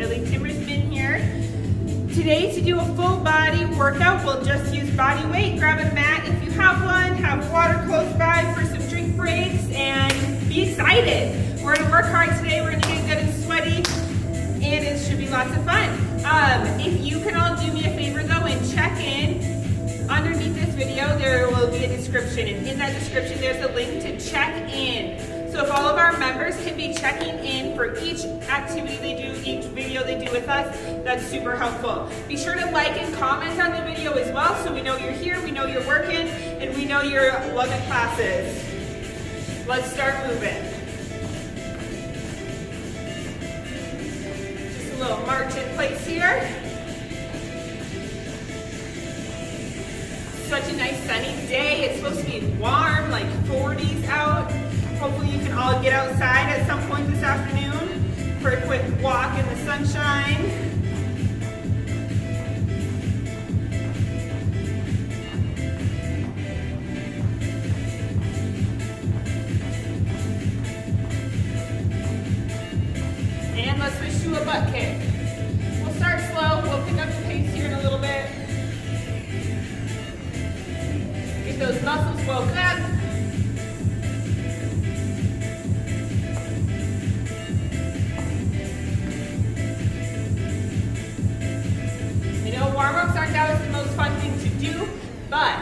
Kelli here. Today, to do a full body workout, we'll just use body weight. Grab a mat if you have one, have water close by for some drink breaks, and be excited. We're gonna work hard today, we're gonna get good and sweaty, and it should be lots of fun. If you can all do me a favor though and check in, underneath this video there will be a description, and in that description there's a link to check in. So if all of our members can be checking in for each activity they do, each video they do with us, that's super helpful. Be sure to like and comment on the video as well so we know you're here, we know you're working, and we know you're loving classes. Let's start moving. Just a little march in place here. Such a nice sunny day. It's supposed to be warm, like 40s out. Hopefully you can all get outside at some point this afternoon for a quick walk in the sunshine. And let's switch to a butt kick. We'll start slow. We'll pick up the pace here in a little bit. Get those muscles woken up. Warm-ups aren't always the most fun thing to do, but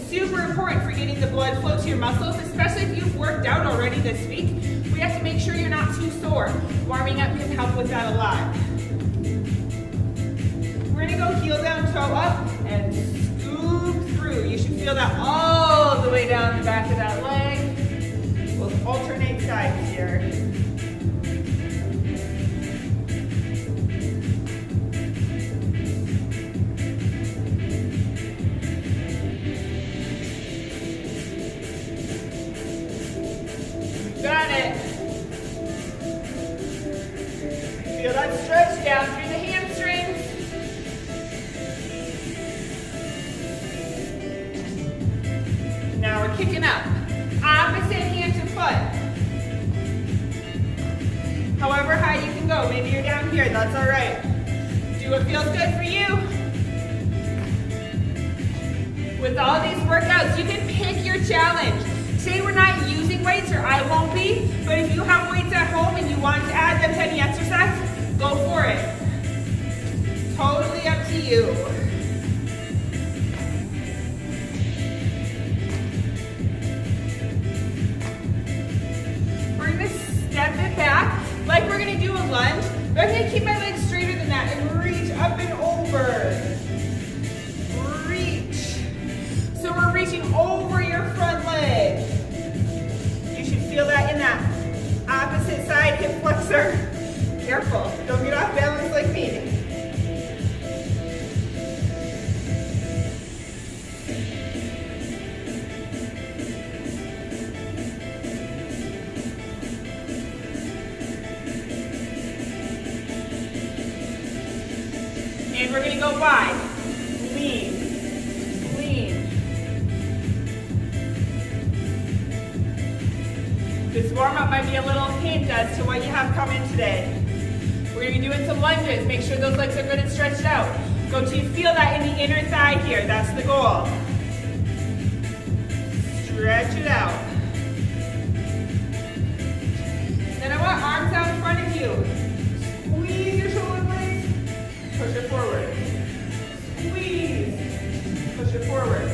super important for getting the blood flow to your muscles, especially if you've worked out already this week. We have to make sure you're not too sore. Warming up can help with that a lot. We're gonna go heel down, toe up, and scoop through. You should feel that all the way down the back of that leg. We'll alternate sides here. Got it. Feel that stretch down through the hamstrings. Now we're kicking up. Opposite hand to foot. However high you can go. Maybe you're down here, that's all right. Do what feels good for you. With all these workouts, you can pick your challenge. Say we're not using weights, or I won't be, but if you have weights at home and you want to add them to any exercise, go for it. Totally up to you. We're gonna step it back like we're gonna do a lunge, but I'm gonna keep my legs straighter than that and reach up and over. Reach. So we're reaching over your front leg. You should feel that in that opposite side hip flexor. Careful, don't get off balance like me. And we're gonna go wide. Lean. This warm-up might be a little hint as to what you have coming today. We're going to be doing some lunges. Make sure those legs are good and stretched out. Go till you feel that in the inner thigh here. That's the goal. Stretch it out. Then I want arms out in front of you. Squeeze your shoulder blades. Push it forward. Squeeze. Push it forward.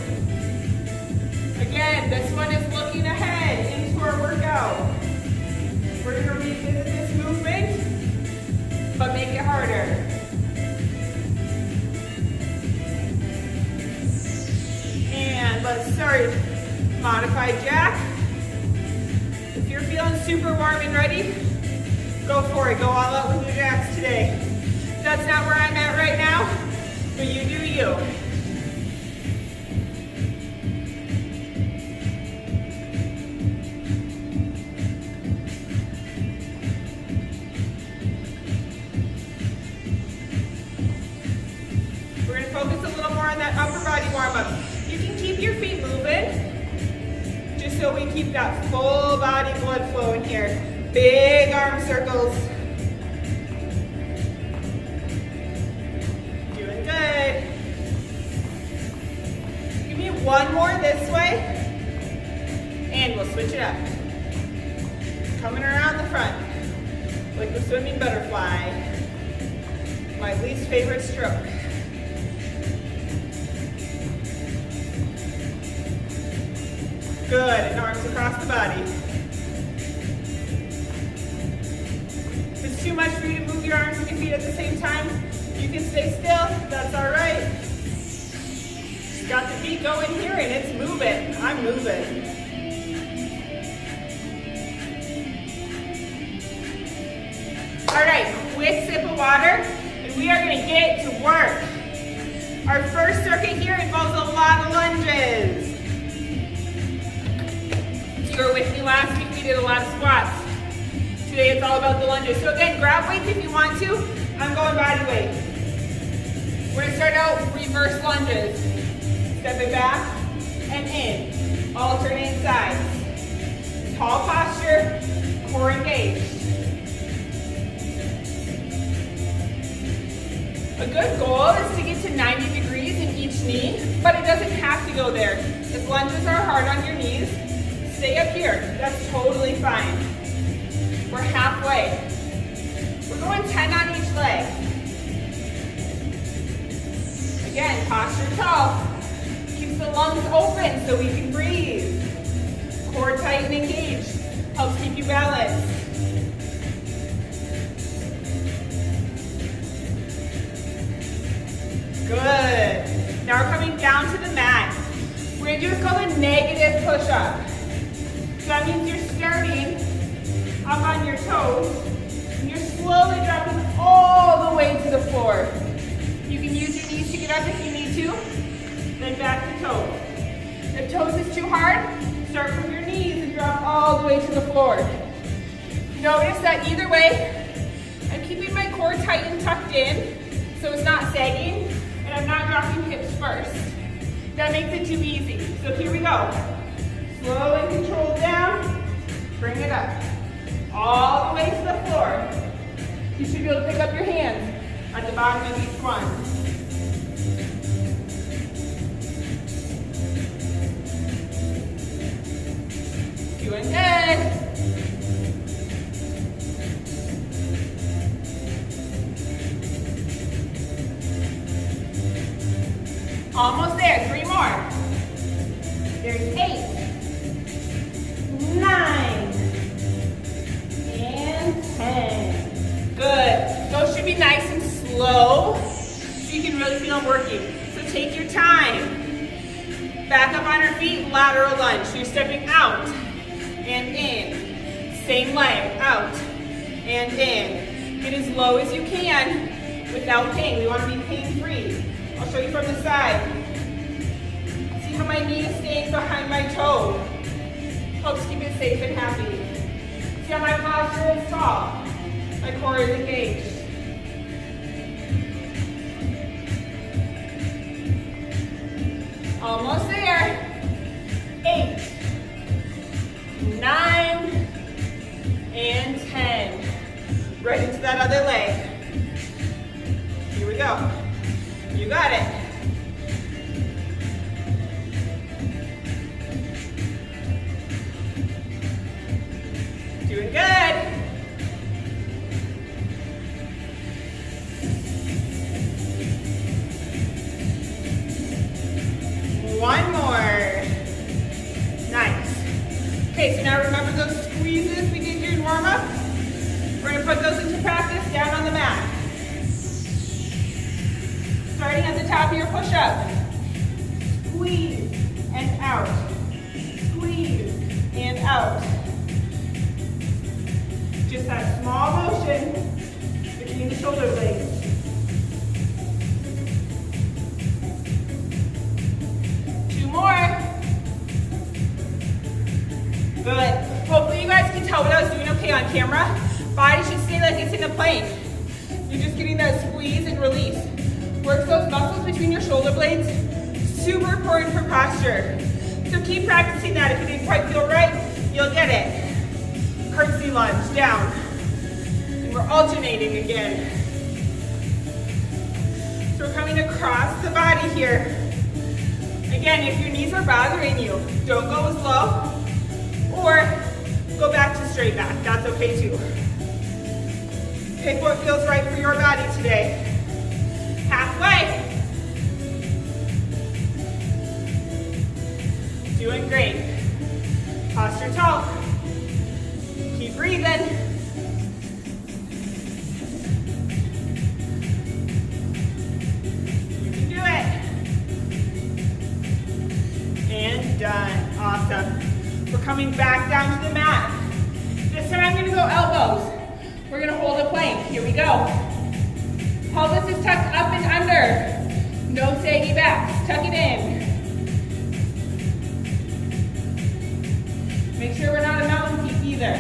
Again, this one is looking ahead into our workout. We're going to revisit this movement, but make it harder. And let's start modified jack. If you're feeling super warm and ready, go for it. Go all out with your jacks today. That's not where I'm at right now, but you do you. Focus a little more on that upper body warm-up. You can keep your feet moving, just so we keep that full body blood flow in here. Big arm circles. one more this way, and we'll switch it up. Coming around the front, like the swimming butterfly. My least favorite stroke. Good, and arms across the body. If it's too much for you to move your arms and your feet at the same time, you can stay still, that's all right. Just got the beat going here and it's moving. I'm moving. All right, quick sip of water, and we are gonna get to work. Our first circuit here involves a lot of lunges. If you were with me last week, we did a lot of squats. Today it's all about the lunges. So again, grab weights if you want to. I'm going body weight. We're gonna start out reverse lunges. Stepping back and in. Alternate sides. Tall posture, core engaged. A good goal is to get to 90 degrees in each knee, but it doesn't have to go there. If lunges are hard on your knees, stay up here. That's totally fine. We're halfway. We're going 10 on each leg. Again, posture tall. Keeps the lungs open so we can breathe. Core tight and engaged. Helps keep you balanced. Good. Now we're coming down to the mat. We're going to do what's called a negative push-up. So that means you're starting up on your toes, and you're slowly dropping all the way to the floor. You can use your knees to get up if you need to, then back to toes. If toes is too hard, start from your knees and drop all the way to the floor. Notice that either way, I'm keeping my core tight and tucked in, so it's not sagging, and I'm not dropping hips first. That makes it too easy. So here we go. Slow and controlled down, bring it up. All the way to the floor. You should be able to pick up your hands at the bottom of each one. Doing good. Almost there, 3 more. There's 8, 9, and 10. Good. Those should be nice and slow so you can really feel them working. So take your time. Back up on our feet, lateral lunge. So you're stepping out and in. Same leg, out and in. Get as low as you can without pain. We want to be pain-free. I'll show you from the side. See how my knee is staying behind my toe. Helps keep it safe and happy. See how my posture is tall. My core is engaged. Almost there. 8, 9, and 10. Right into that other leg. Here we go. You got it. Doing good. One more. Nice. Okay, so now remember those squeezes we did during warm-up? We're going to put those into practice down on the mat. Starting at the top of your push-up. Squeeze and out. Squeeze and out. Just that small motion between the shoulder blades. More. Good. Hopefully you guys can tell what I was doing okay on camera. Body should stay like it's in a plank. You're just getting that squeeze and release. Work those muscles between your shoulder blades. Super important for posture. So keep practicing that. If it didn't quite feel right, you'll get it. Curtsy lunge, down. And we're alternating again. So we're coming across the body here. Again, if your knees are bothering you, don't go as low or go back to straight back. That's okay too. Pick what feels right for your body today. Halfway. Doing great. Posture tall. Keep breathing. You can do it. And done. Awesome. We're coming back down to the mat. This time I'm going to go elbows. We're going to hold a plank. Here we go. Pelvis is tucked up and under. No saggy backs. Tuck it in. Make sure we're not a mountain peak either.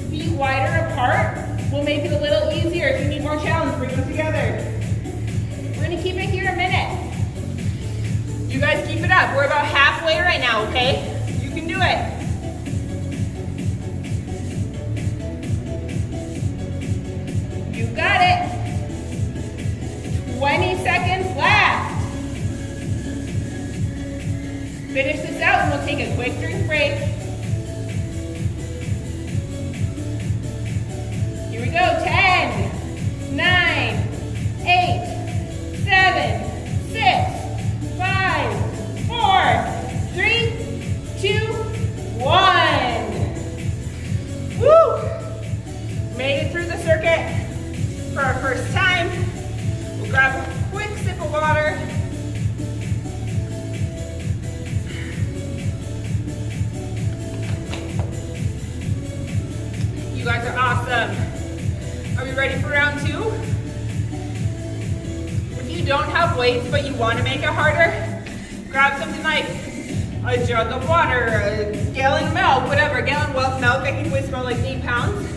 Feet wider apart will make it a little easier. If you need more challenge, bring them together. We're gonna keep it here a minute. You guys keep it up. We're about halfway right now, okay? You can do it. You got it. 20 seconds left. Finish this out and we'll take a quick drink break. Here we go. 10, 9, 8, 7, 6, 5, 4, 3, 2, 1. Woo! Made it through the circuit for our first time. We'll grab a quick sip of water. You guys are awesome. Are we ready for round two? If you don't have weights but you want to make it harder, grab something like a jug of water, a gallon of milk, whatever. A gallon of milk, I think weighs about like 8 pounds.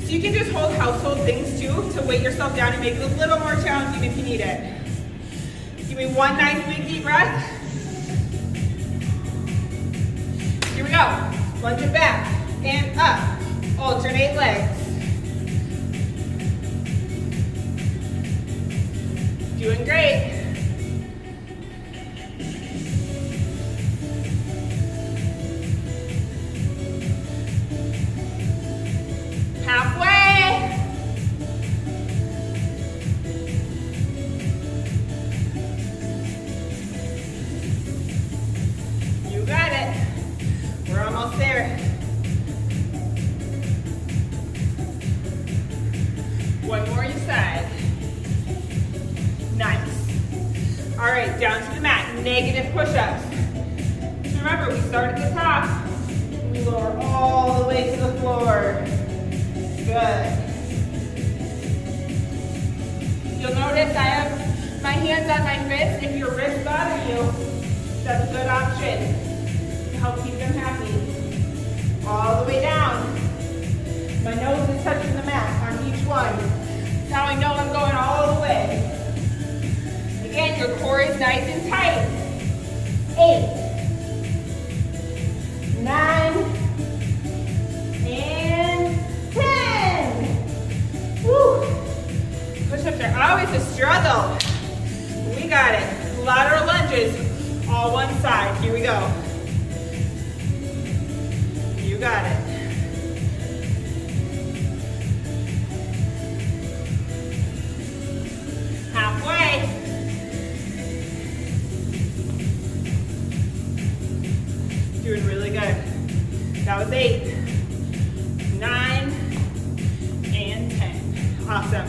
So you can just hold household things too to weight yourself down and make it a little more challenging if you need it. Give me one nice big deep breath. Here we go. Lunge it back and up. Alternate legs. Doing great. Halfway. You got it. We're almost there. One more each side. Nice. All right, down to the mat. Negative push-ups. So remember, we start at the top. We lower all the way to the floor. Good. You'll notice I have my hands on my fists. If your wrists bother you, that's a good option to help keep them happy. All the way down. My nose is touching the mat on each one. That's how I know I'm going all the way. Again, your core is nice and tight. 8, 9, and 10. Woo! Push-ups are always a struggle. We got it. Lateral lunges, all one side. Here we go. You got it. Halfway. Doing really good. That was 8, 9, and 10. Awesome.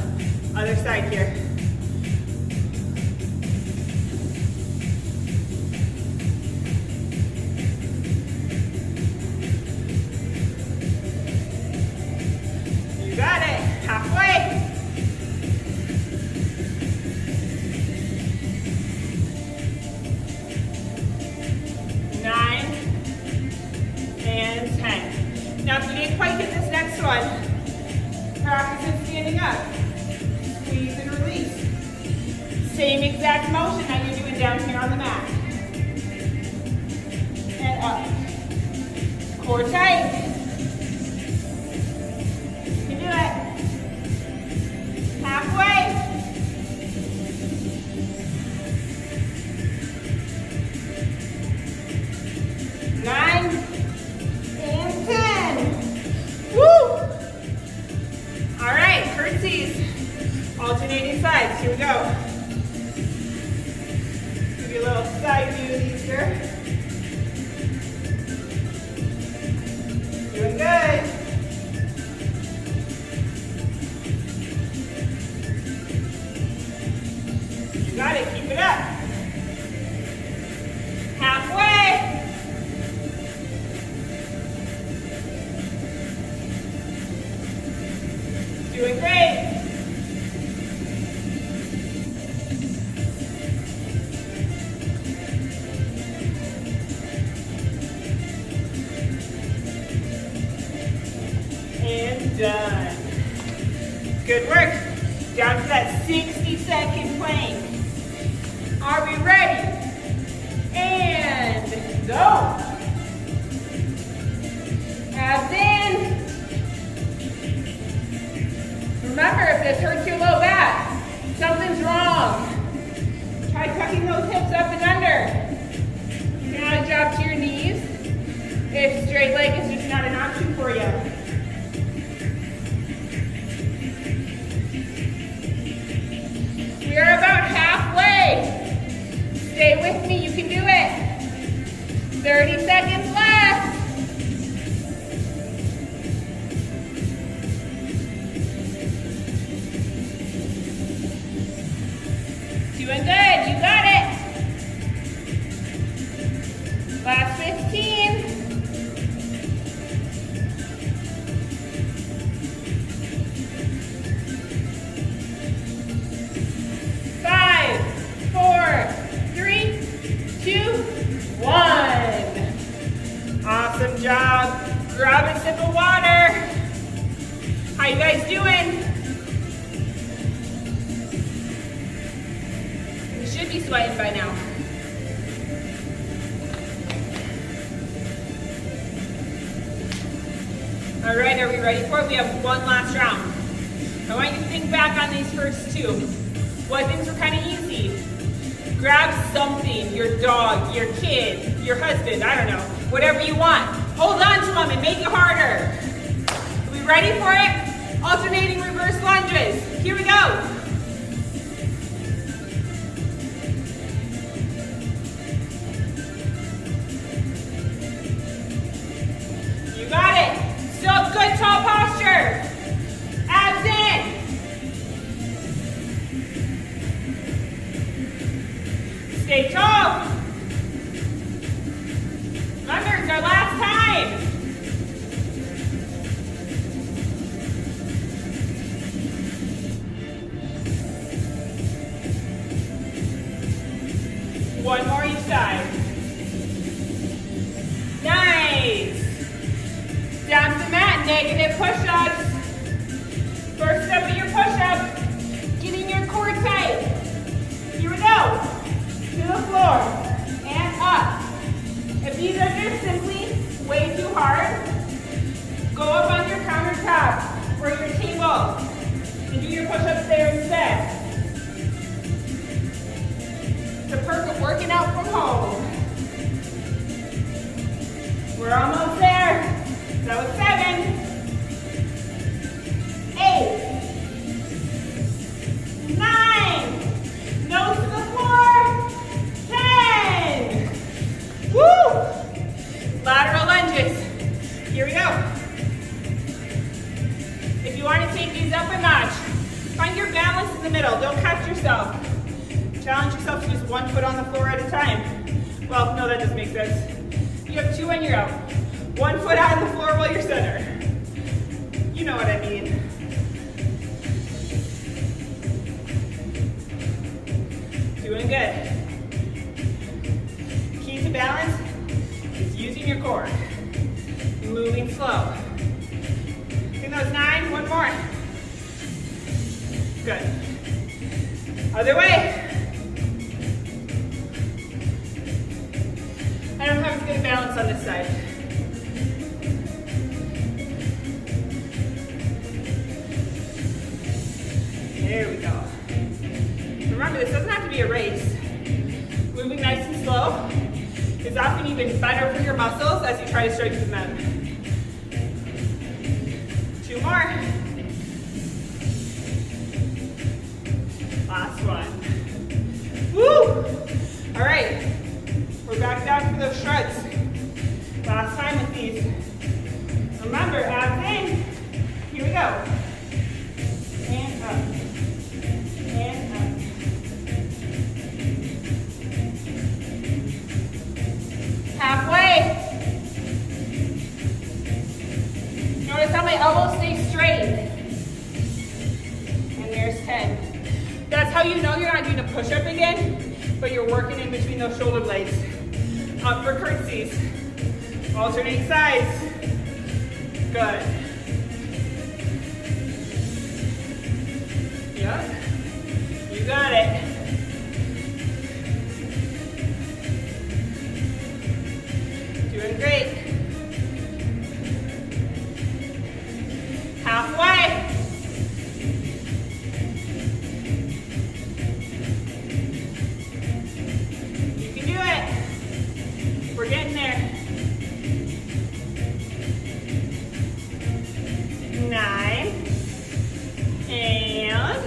Other side here. You got it. Halfway. Now, if you didn't quite get this next one, practice it standing up. Squeeze and release. Same exact motion that you're doing down here on the mat. And up. Core tight. You can do it. guys, here we go. Give you a little side view of these here. Doing good. You got it, keep it up. Halfway. Doing great. And done. Good work. Down to that 60-second plank. Are we ready? And go. Abs in. Remember, if this hurts your low back, something's wrong. Try tucking those hips up and under. Now drop to your knees. If straight leg is just not an option for you. We are about halfway. Stay with me, you can do it. 30 seconds left. Doing good, you got it. Last 15. Five, four, three, two, one. Awesome job. Grab a sip of water. How you guys doing? Should be sweating by now. All right, are we ready for it? We have one last round. I want you to think back on these first two. What things were kind of easy? Grab something, your dog, your kid, your husband, I don't know, whatever you want. Hold on to them and make it harder. Are we ready for it? Alternating reverse lunges. Here we go. Got it. Still good tall posture. Abs in. Stay tall. Remember, it's our last time. One more each side. Nice. Down to the mat, negative push-ups. First step of your push-up, getting your core tight. Here we go. To the floor and up. If these are just simply way too hard, go up on your countertop or your table and do your push-ups there instead. It's a perk of working out from home. We're almost there. That was 7, 8, 9, nose to the floor, 10. Woo! Lateral lunges. Here we go. If you want to take these up a notch, find your balance in the middle. Don't catch yourself. Challenge yourself to use one foot on the floor at a time. Well, no, that doesn't make sense. You have 2 and you're out. 1 foot out of the floor while you're center. You know what I mean. Doing good. Key to balance is using your core. Moving slow. I think that was 9, 1 more. Good. Other way. I don't have as good balance on this side. There we go. Remember, this doesn't have to be a race. Moving nice and slow is often even better for your muscles as you try to strengthen them. 2 more. Last right, we're back down for those shrugs. Last time with these. Remember, abs in. Here we go. And up. And up. Halfway. Notice how my elbows stay straight. And there's 10. That's how you know you're not doing a push-up again, but you're working in between those shoulder blades. Up for curtsies. Alternating sides. Good. Yep. You got it. Doing great. Halfway. You can do it. We're getting there. 9 and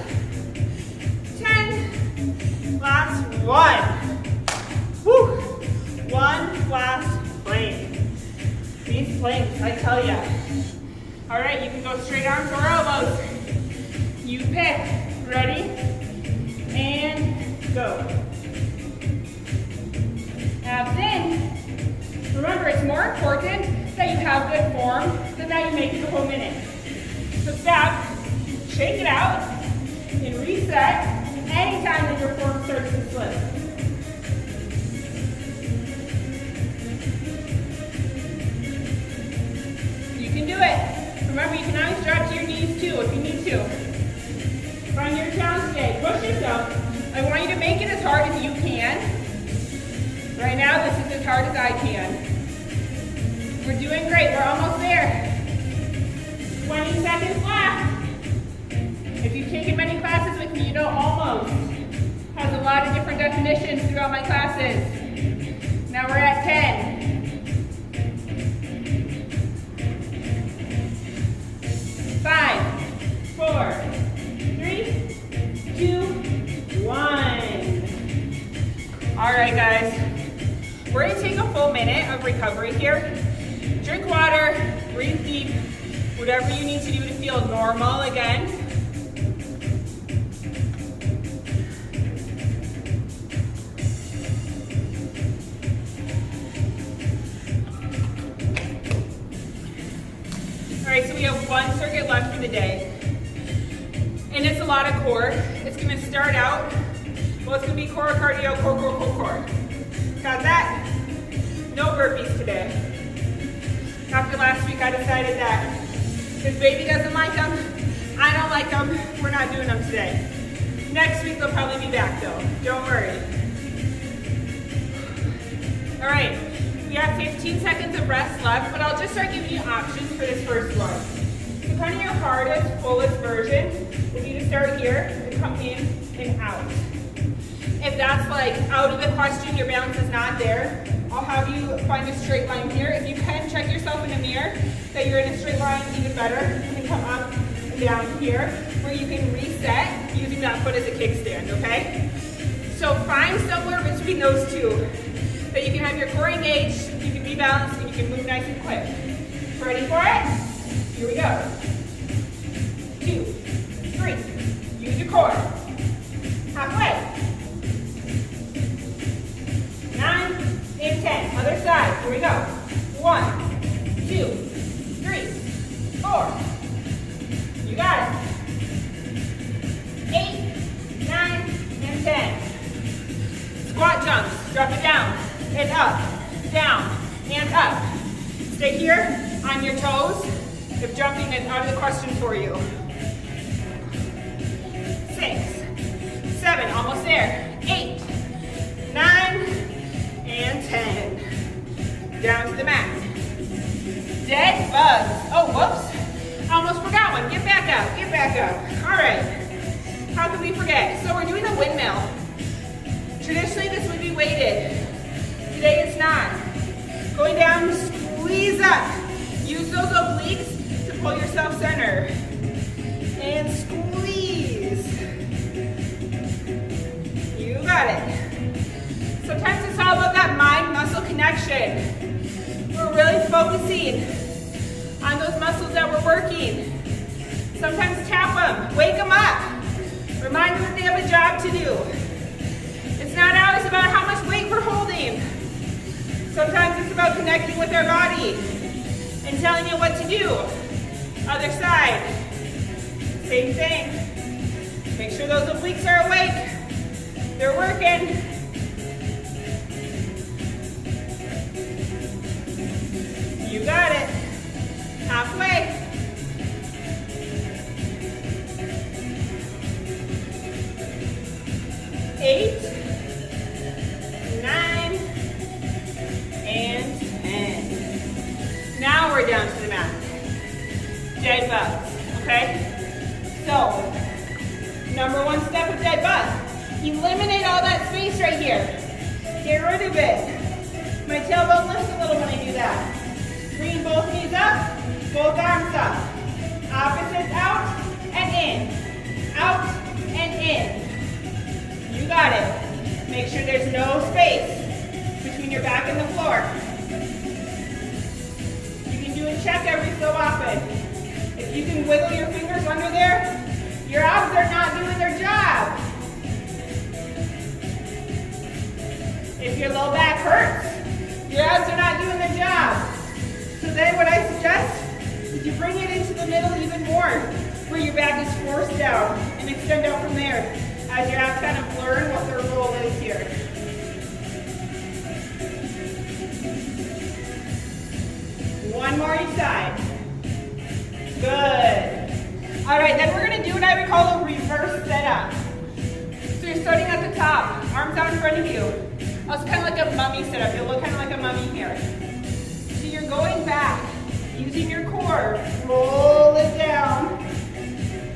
10. Last one. Woo. One last plank. These planks, I tell ya. All right, you can go straight arms or elbows. You pick. Ready? And go. Abs in. Remember, it's more important that you have good form than that you make it the whole minute. So stop, shake it out, and reset anytime that your form starts to slip. You can do it. Remember, you can always drop to your knees too if you need to. Find your challenge today. Push yourself. I want you to make it as hard as you can. Right now, this is as hard as I can. We're doing great. We're almost there. 20 seconds left. If you've taken many classes with me, you know almost has a lot of different definitions throughout my classes. Now we're at 10. 5, 4, 3, 2, 1. All right, guys. We're going to take a full minute of recovery here. Drink water, breathe deep, whatever you need to do to feel normal again. All right, so we have one circuit left for the day. And it's a lot of core. It's going to start out, well, it's going to be core cardio, core. Got that? No burpees today. After last week, I decided that if baby doesn't like them, I don't like them, we're not doing them today. Next week, they'll probably be back though. Don't worry. All right, we have 15 seconds of rest left, but I'll just start giving you options for this first one. So kind of your hardest, fullest version will be to start here and come in and out. If that's like out of the question, your balance is not there, I'll have you find a straight line here. If you can, check yourself in the mirror that you're in a straight line, even better. And come up and down here, where you can reset using that foot as a kickstand, okay? So find somewhere between those two that you can have your core engaged, you can be balanced, and you can move nice and quick. Ready for it? Here we go. 2, 3. Use your core. Halfway. 9 and 10. Other side. Here we go. 1, 2, 3, 4. You got it. 8, 9, and 10. Squat jumps. Drop it down and up, down and up. Stay here on your toes if jumping is out of the question for you. 6, 7, almost there. 8, 9, and 10. Down to the mat. Dead bugs. Oh, whoops. Almost forgot one. Get back up. Get back up. All right. How could we forget? So we're doing a windmill. Traditionally, this would be weighted. Today, it's not. Going down, squeeze up. Use those obliques to pull yourself center. And squeeze. You got it. Sometimes working on those muscles that we're working. Sometimes tap them, wake them up. Remind them that they have a job to do. It's not always about how much weight we're holding. Sometimes it's about connecting with our body and telling it what to do. Other side, same thing. Make sure those obliques are awake. They're working. You got it. Halfway. Eight, 9, and 10. Now we're down to the mat. Dead bugs, okay? So, number one step of dead bug. Eliminate all that space right here. Get rid of it. My tailbone lifts a little when I do that. Bring both knees up, both arms up. Opposites out and in. Out and in. You got it. Make sure there's no space between your back and the floor. You can do a check every so often. If you can wiggle your fingers under there, your abs are not doing their job. If your low back hurts, your abs are not doing their job. So then what I suggest is you bring it into the middle even more, where your back is forced down and extend out from there as your abs kind of learn what their role is here. One more each side. Good. All right, then we're going to do what I would call a reverse setup. So you're starting at the top, arms out in front of you. It's kind of like a mummy setup. You'll look kind of like a mummy here. So you're going back, using your core. Roll it down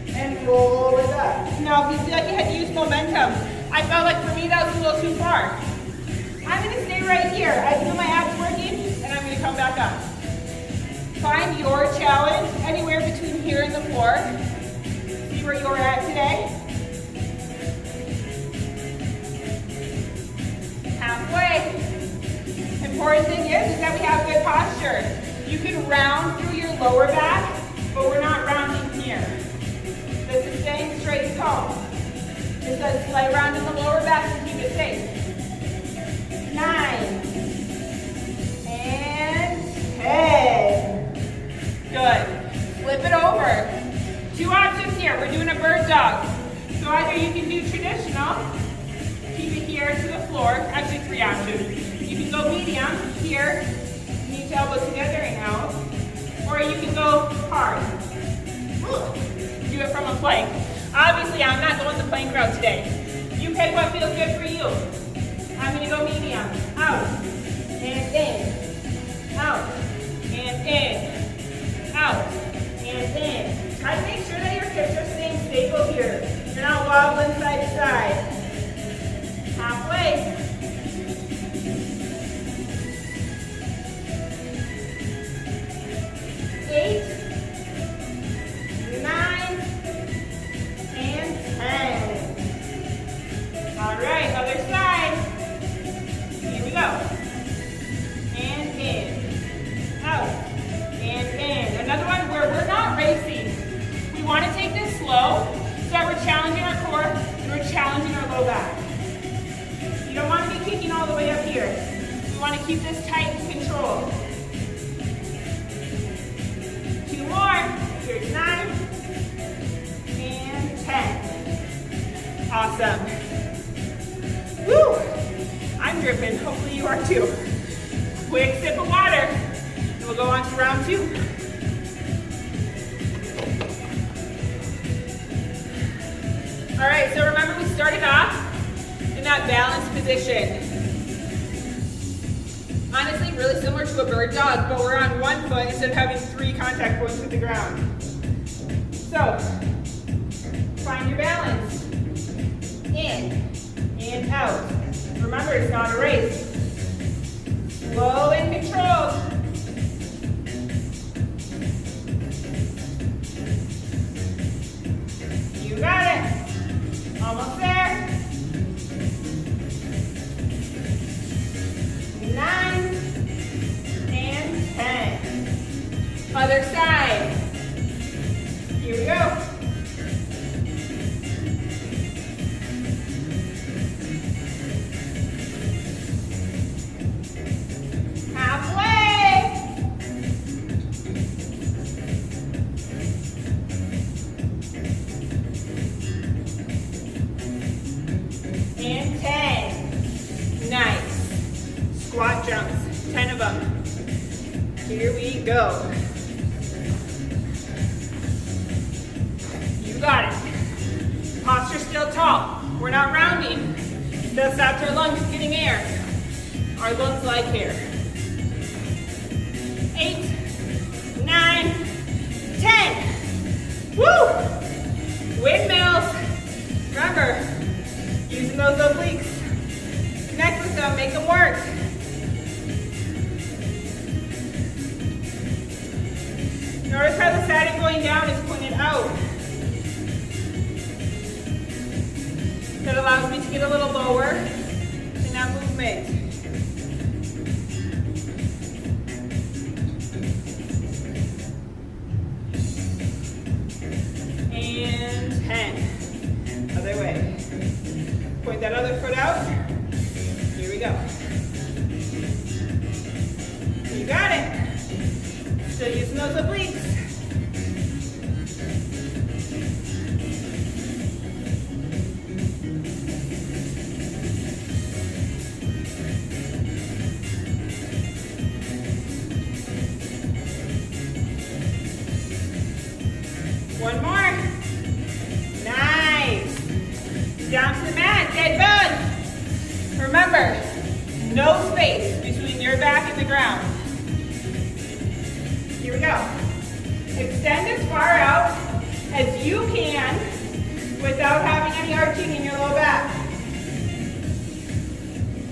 and roll it up. Now, if you feel like you had to use momentum, I felt like for me that was a little too far. I'm going to stay right here. I feel my abs working, and I'm going to come back up. Find your challenge anywhere between here and the floor. See where you're at today. Halfway. Important thing is that we have good posture. You can round through your lower back, but we're not rounding here. This is staying straight and tall. Just a slight round in the lower back to keep it safe. 9 and 10. Good. Flip it over. Two options here. We're doing a bird dog. So either you can do traditional, keep it here to the floor. Actually, 3 options. You can go medium here, knee to elbow together and out. Or you can go hard. Do it from a plank. Obviously, I'm not going the plank route today. You pick what feels good for you. I'm going to go medium. Out and in. Out and in. Out and in. Try to make sure that your hips are staying stable here. You're not wobbling side to side. Halfway. Eight, 9, and 10. All right, other side. Here we go. And in. Out. And in. Another one where we're not racing. We want to take this slow so that we're challenging our core and we're challenging our low back. You don't want to be kicking all the way up here. We want to keep this tight and controlled. 2 more. Here's 9 and 10. Awesome. Woo! I'm dripping. Hopefully you are too. Quick sip of water, and we'll go on to round 2. All right, so remember we started off in that balanced position. Honestly, really similar to a bird dog, but we're on one foot instead of having 3 contact points with the ground. So, find your balance. In and out. Remember, it's not a race. Slow and controlled. You got it. Almost there. 9 and 10. go. You got it. Posture still tall. We're not rounding. That stops our lungs getting air. Our lungs like air. 8, 9, 10. Woo! Windmills. Remember, using those obliques. Connect with them, make them work. Notice how the side going down is pointed out. That allows me to get a little lower in that movement. And 10. Other way. Point that other foot out. Here we go. You got it. Still using those obliques. One more. Nice. Down to the mat, dead bug. Remember, no space between your back and the ground. Here we go. Extend as far out as you can without having any arching in your low back.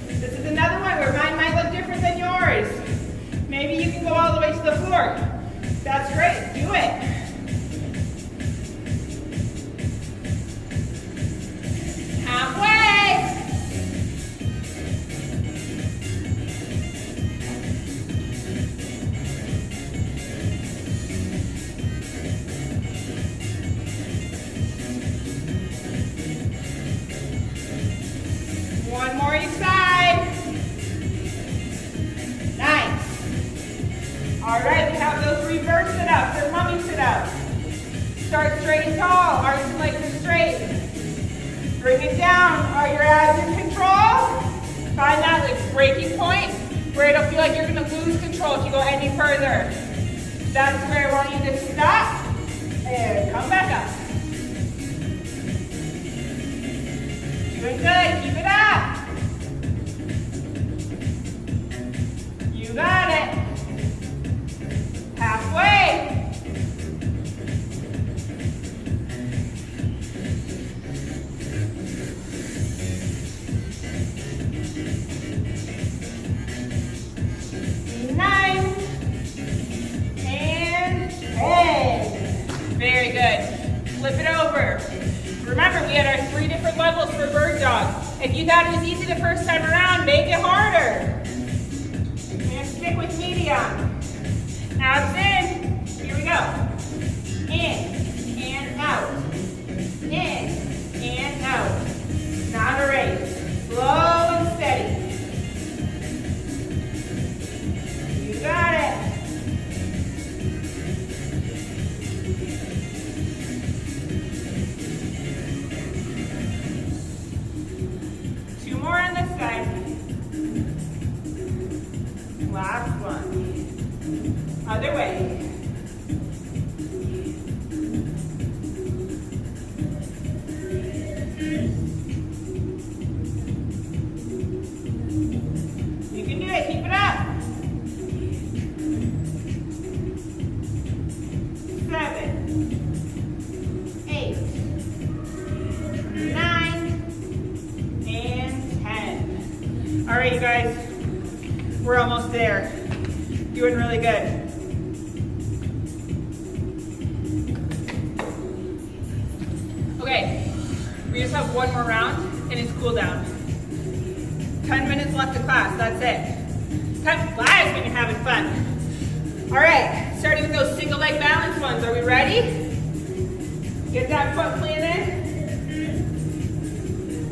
This is another one where mine might look different than yours. Maybe you can go all the way to the floor. That's great. Do it. Halfway. One more each side. Nice. All right, we have those reverse sit-ups or mummy sit-ups. Start straight and tall. Arms and legs are straight. Bring it down. Are your abs in control? Find that like breaking point where it'll feel like you're going to lose control if you go any further. That's where I want you to stop and come back up. Doing good. Keep it up. You got it. Halfway. Very good. Flip it over. Remember, we had our 3 different levels for bird dog. If you thought it was easy the first time around, make it harder. And stick with medium. Abs in. Here we go. In and out. In and out. Not a race. Slow and steady. You got it. More on this side. Last one. Other way. You can do it. Keep it up. 7, 8, 9. All right, you guys, we're almost there. Doing really good. Okay, we just have one more round and it's cool down. 10 minutes left of class, that's it. Time flies when you're having fun. All right, starting with those single leg balance ones. Are we ready? Get that foot planted.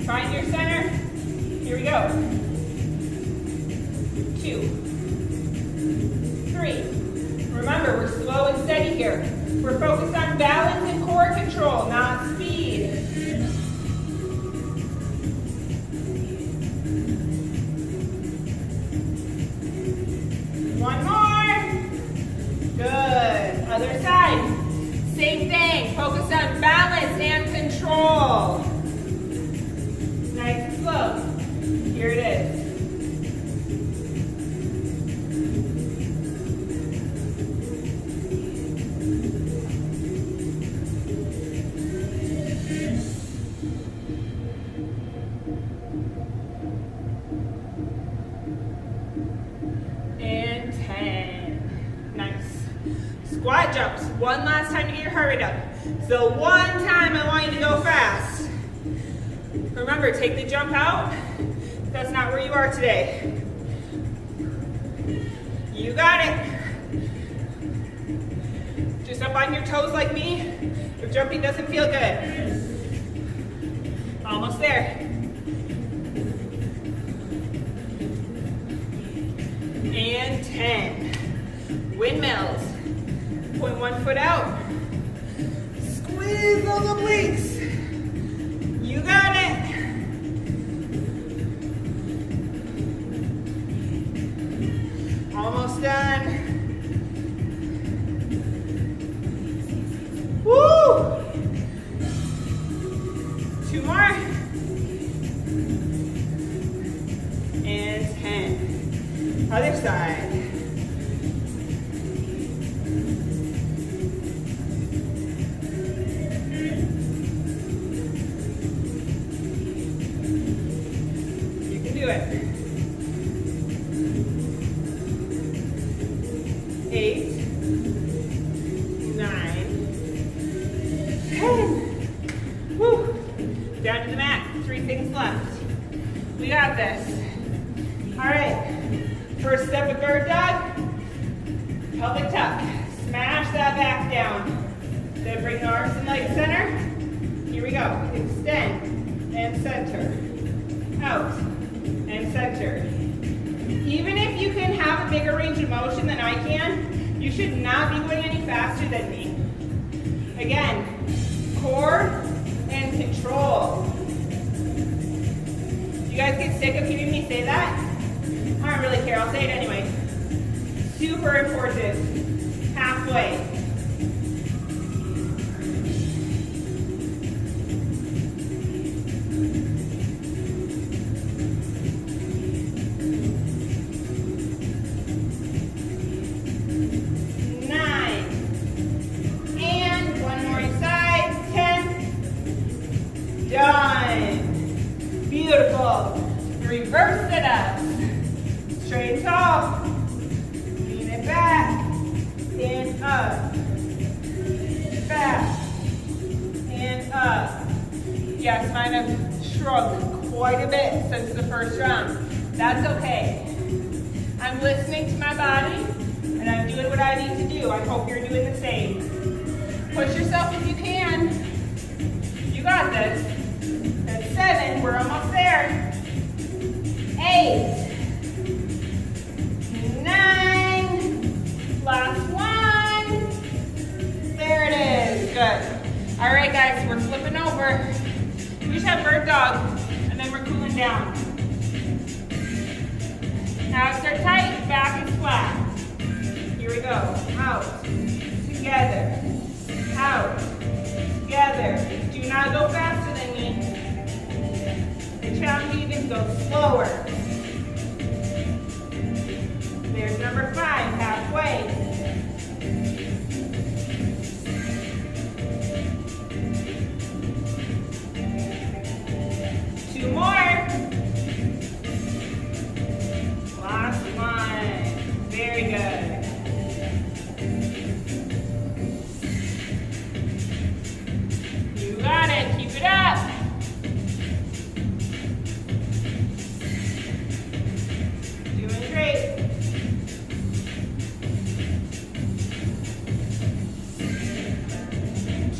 Find your center. Here we go. 2, 3. Remember, we're slow and steady here. We're focused on balance and core control, not speed. One more. One last time to get your heart rate up. So one time I want you to go fast. Remember, take the jump out. That's not where you are today. You got it. Just up on your toes like me if jumping doesn't feel good. Almost there. And 10. Windmills. Point one foot out. Squeeze those obliques. You got it. Almost done. Woo! 2 more. And 10. Other side. You can do it. 8, 9, 10. Woo! Down to the mat. 3 things left. We got this. All right. First step of bird dog. Pelvic tuck. Smash that back down. Then bring the arms and legs center. Here we go. Extend and center. Out and center. Even if you can have a bigger range of motion than I can, you should not be going any faster than me. Again, core and control. You guys get sick of hearing me say that? I don't really care, I'll say it anyway. Super important. Halfway. Done. Beautiful. Reverse sit-ups. Straight and tall. Lean it back. And up. Back. And up. Yes, mine have shrunk quite a bit since the first round. That's okay. I'm listening to my body, and I'm doing what I need to do. I hope you're doing the same. Push yourself if you can. You got this. That's 7, we're almost there. 8, 9, last one. There it is, good. All right guys, we're flipping over. We just have bird dog, and then we're cooling down. Abs are tight, back is flat. Here we go, out, together, out, together. Do not go faster than me. The challenge you can go slower. There's number 5, halfway. Two more. Last one. Very good. You got it. Keep it up. Doing great.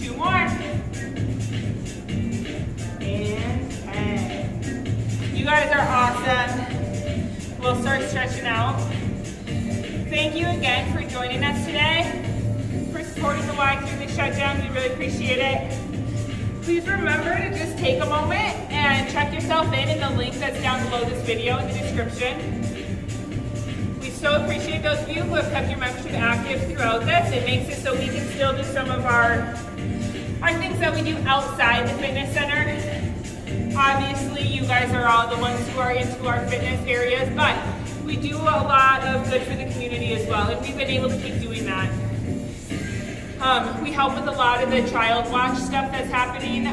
Two more. And 10. You guys are awesome. We'll start stretching out. Thank you again for joining us today, for supporting the Y through the shutdown. We really appreciate it. Please remember to just take a moment and check yourself in the link that's down below this video in the description. We so appreciate those of you who have kept your membership active throughout this. It makes it so we can still do some of our things that we do outside the fitness center. Obviously, you guys are all the ones who are into our fitness areas, but we do a lot of good for the community as well, and we've been able to keep doing that. We help with a lot of the child watch stuff that's happening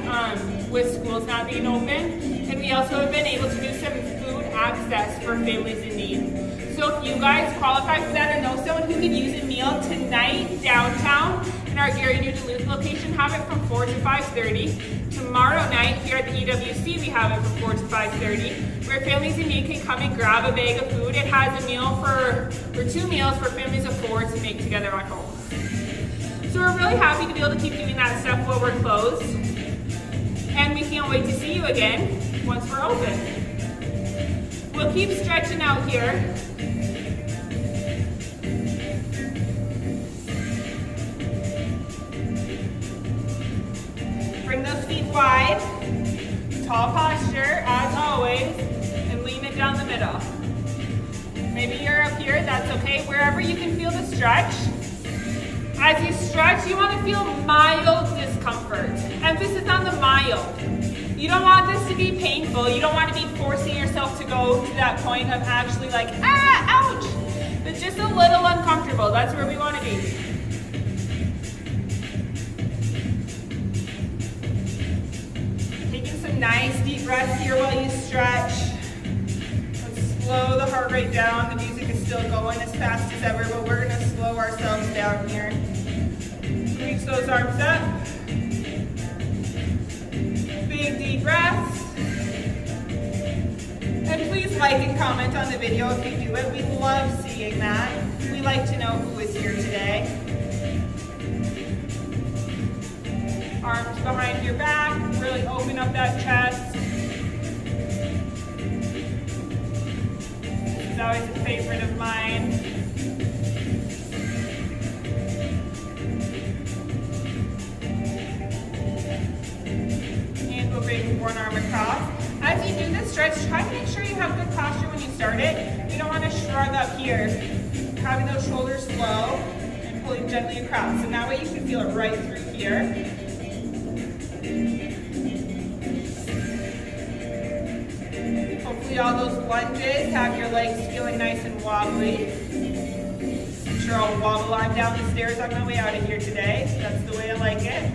with schools not being open, and we also have been able to do some food access for families in need. So if you guys qualify for that or know someone who could use a meal tonight downtown in our Gary New Duluth location, have it from 4 to 5:30. Tomorrow night here at the EWC, we have it from 4 to 5:30, where families in need can come and grab a bag of food. It has a meal for 2 meals for families of 4 to make together at home. So we're really happy to be able to keep doing that stuff while we're closed. And we can't wait to see you again once we're open. We'll keep stretching out here. Bring those feet wide, tall posture as always, and lean it down the middle. Maybe you're up here, that's okay, wherever you can feel the stretch. As you stretch, you want to feel mild discomfort. Emphasis on the mild. You don't want this to be painful. You don't want to be forcing yourself to go to that point of actually like, ouch! But just a little uncomfortable. That's where we want to be. Taking some nice deep breaths here while you stretch. Let's slow the heart rate down. The music is still going as fast as ever, but we're going to slow ourselves down here. Reach those arms up. Big deep breaths. And please like and comment on the video if you do it. We love seeing that. We like to know who is here today. Arms behind your back. Really open up that chest. This is always a favorite of mine. Bring one arm across. As you do this stretch, try to make sure you have good posture when you start it. You don't want to shrug up here. Having those shoulders low and pulling gently across. And that way you should feel it right through here. Hopefully all those lunges have your legs feeling nice and wobbly. I'm sure I'll wobble on down the stairs on my way out of here today. That's the way I like it.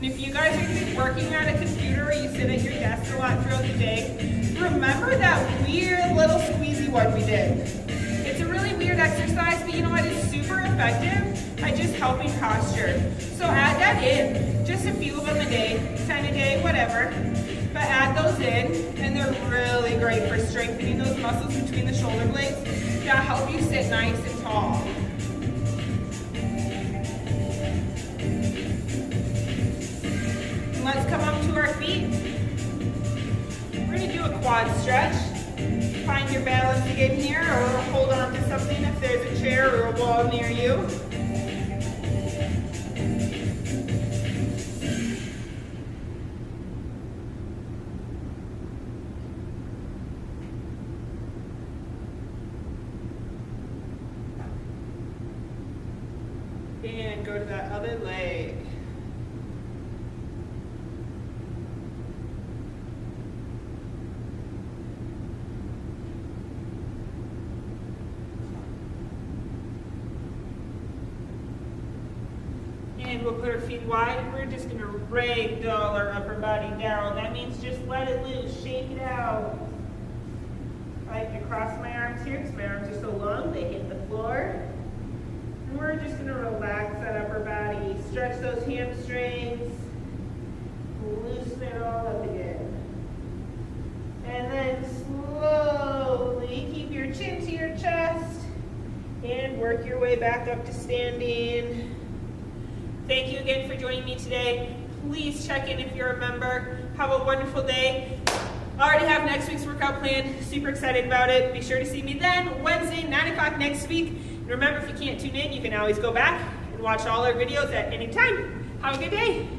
If you guys are going to be working at a computer or you sit at your desk a lot throughout the day, remember that weird little squeezy one we did. It's a really weird exercise, but you know what? It's super effective at just helping posture. So add that in, just a few of them a day, 10 a day, whatever. But add those in, and they're really great for strengthening those muscles between the shoulder blades that help you sit nice and tall. Let's come up to our feet. We're going to do a quad stretch. Find your balance again here, or hold on to something if there's a chair or a wall near you. And go to that other leg. And we'll put our feet wide and we're just going to ragdoll our upper body down. That means just let it loose, shake it out. I like to cross my arms here because my arms are so long they hit the floor. And we're just going to relax that upper body, stretch those hamstrings, loosen it all up again. And then slowly keep your chin to your chest and work your way back up to standing. Thank you again for joining me today. Please check in if you're a member. Have a wonderful day. I already have next week's workout planned. Super excited about it. Be sure to see me then, Wednesday, 9 o'clock next week. And remember, if you can't tune in, you can always go back and watch all our videos at any time. Have a good day.